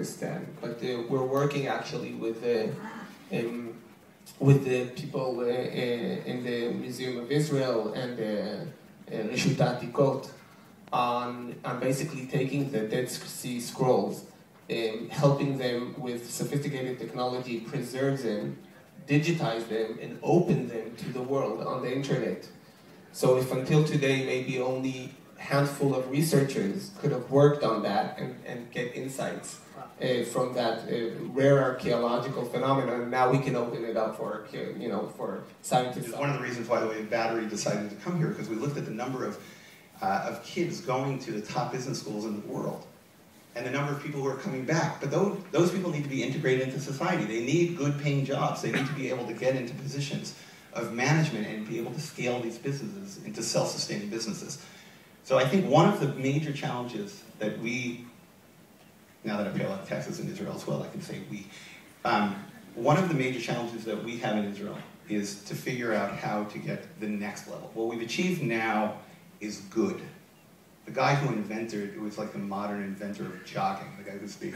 stand. But we're working actually with the people in the Museum of Israel and Reshut Atikot on basically taking the Dead Sea Scrolls, helping them with sophisticated technology, preserve them, digitize them, and open them to the world on the internet. So if until today maybe only a handful of researchers could have worked on that and get insights from that rare archaeological phenomenon, now we can open it up for scientists. It's one of the reasons why the way Battery decided to come here, because we looked at the number of kids going to the top business schools in the world, and the number of people who are coming back. But those people need to be integrated into society. They need good paying jobs. They need to be able to get into positions of management and be able to scale these businesses into self-sustaining businesses. So I think one of the major challenges that we, now that I pay a lot of taxes in Israel as well, I can say we, one of the major challenges that we have in Israel is to figure out how to get the next level. What we've achieved now is good. The guy who invented, it was like the modern inventor of jogging, the guy who's the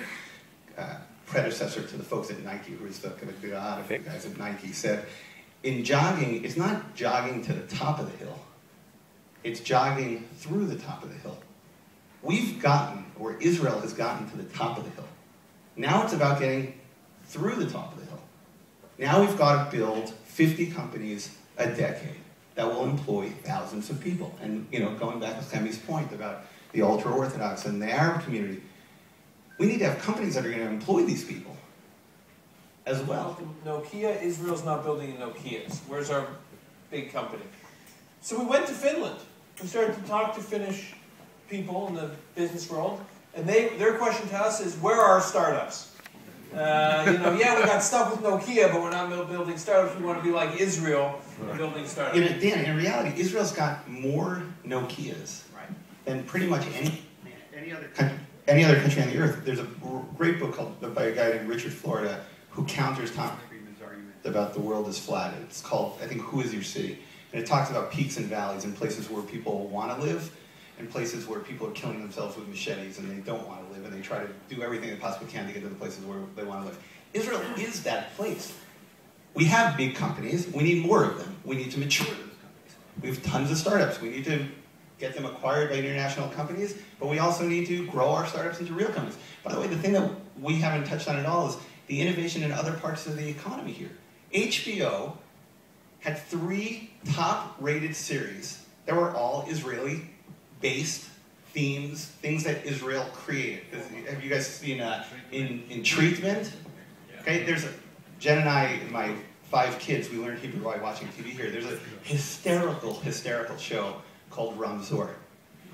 predecessor to the folks at Nike, who was the kind of god of the guys at Nike, said, in jogging, it's not jogging to the top of the hill, it's jogging through the top of the hill. We've gotten, or Israel has gotten to the top of the hill. Now it's about getting through the top of the hill. Now we've got to build 50 companies a decade that will employ thousands of people. And going back to Chemi's point about the ultra-Orthodox and the Arab community, we need to have companies that are going to employ these people as well. Nokia, Israel's not building Nokias. Where's our big company? So we went to Finland. We started to talk to Finnish people in the business world, and their question to us is, where are our startups? Yeah, we got stuff with Nokia, but we're not building startups. We want to be like Israel, building startups. Dan, in reality, Israel's got more Nokias than pretty much any other country on the earth. There's a great book by a guy named Richard Florida who counters Tom Friedman's argument about the world is flat. It's called, I think, Who is Your City? And it talks about peaks and valleys and places where people want to live and places where people are killing themselves with machetes and they don't want to live and they try to do everything they possibly can to get to the places where they want to live. Israel is that place. We have big companies. We need more of them. We need to mature those companies. We have tons of startups. We need to get them acquired by international companies, but we also need to grow our startups into real companies. By the way, the thing that we haven't touched on at all is the innovation in other parts of the economy here. HBO had 3 top-rated series that were all Israeli-based themes, things that Israel created. Have you guys seen in Treatment? Okay, Jen and I, my 5 kids, we learned Hebrew by watching TV here. There's a hysterical show called Ramzor.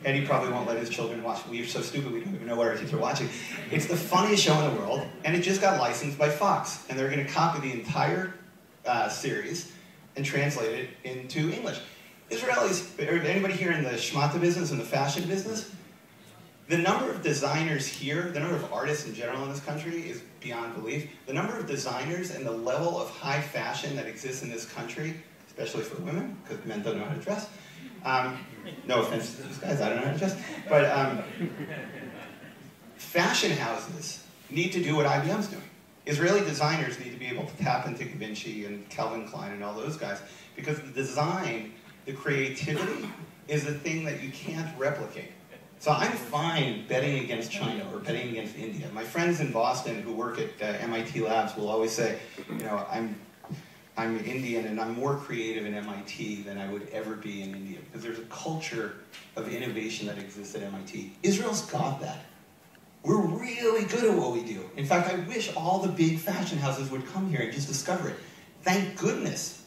Eddie probably won't let his children watch. We're so stupid we don't even know what our kids are watching. It's the funniest show in the world, and it just got licensed by Fox. And they're going to copy the entire series and translate it into English. Israelis, or anybody here in the shmata business and the fashion business, the number of designers here, the number of artists in general in this country is beyond belief. The number of designers and the level of high fashion that exists in this country, especially for women, because men don't know how to dress. No offense to these guys, I don't know how to dress. But fashion houses need to do what IBM's doing. Israeli designers need to be able to tap into Givenchy and Calvin Klein and all those guys, because the design, the creativity, is the thing that you can't replicate. So I'm fine betting against China or betting against India. My friends in Boston who work at MIT Labs will always say, I'm Indian and I'm more creative in MIT than I would ever be in India, because there's a culture of innovation that exists at MIT. Israel's got that. We're really good at what we do. In fact, I wish all the big fashion houses would come here and just discover it. Thank goodness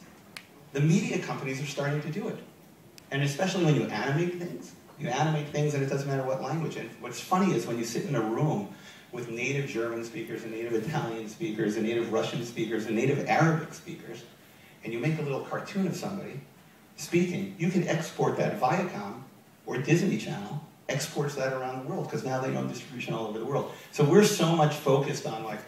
the media companies are starting to do it. And especially when you animate things and it doesn't matter what language. And what's funny is when you sit in a room with native German speakers and native Italian speakers and native Russian speakers and native Arabic speakers, and you make a little cartoon of somebody speaking, you can export that Viacom or Disney Channel exports that around the world, because now they know distribution all over the world. So we're so much focused on, like,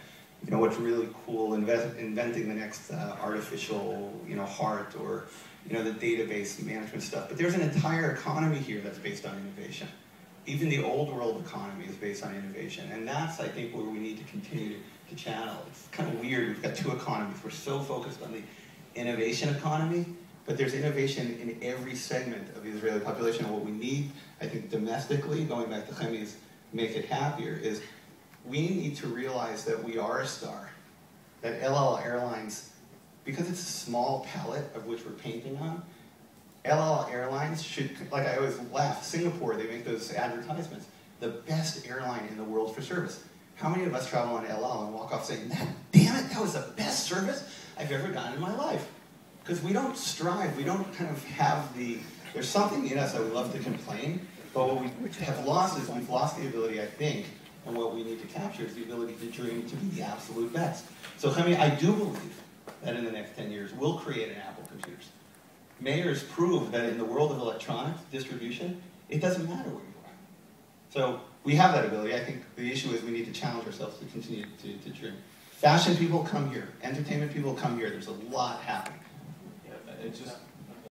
what's really cool, inventing the next artificial, heart, or, the database management stuff. But there's an entire economy here that's based on innovation. even the old world economy is based on innovation. And that's, I think, where we need to continue to channel. It's kind of weird, we've got two economies. We're so focused on the innovation economy, but there's innovation in every segment of the Israeli population. And what we need, I think, domestically, going back to Chemi's Make It Happier, is we need to realize that we are a star. That El Al Airlines, because it's a small palette of which we're painting on, El Al Airlines should, like I always laugh, Singapore, they make those advertisements, the best airline in the world for service. How many of us travel on El Al and walk off saying, man, damn it, that was the best service I've ever gotten in my life? Because we don't strive, we don't kind of have there's something in us that we love to complain, but what we have lost is we've lost the ability, I think, and what we need to capture is the ability to dream to be the absolute best. So, Chemi, I do believe that in the next 10 years, we'll create an Apple computers. Mayors prove that in the world of electronics distribution, it doesn't matter where you are. So we have that ability. I think the issue is we need to challenge ourselves to continue to dream. Fashion people come here. Entertainment people come here. There's a lot happening. Yeah, it's just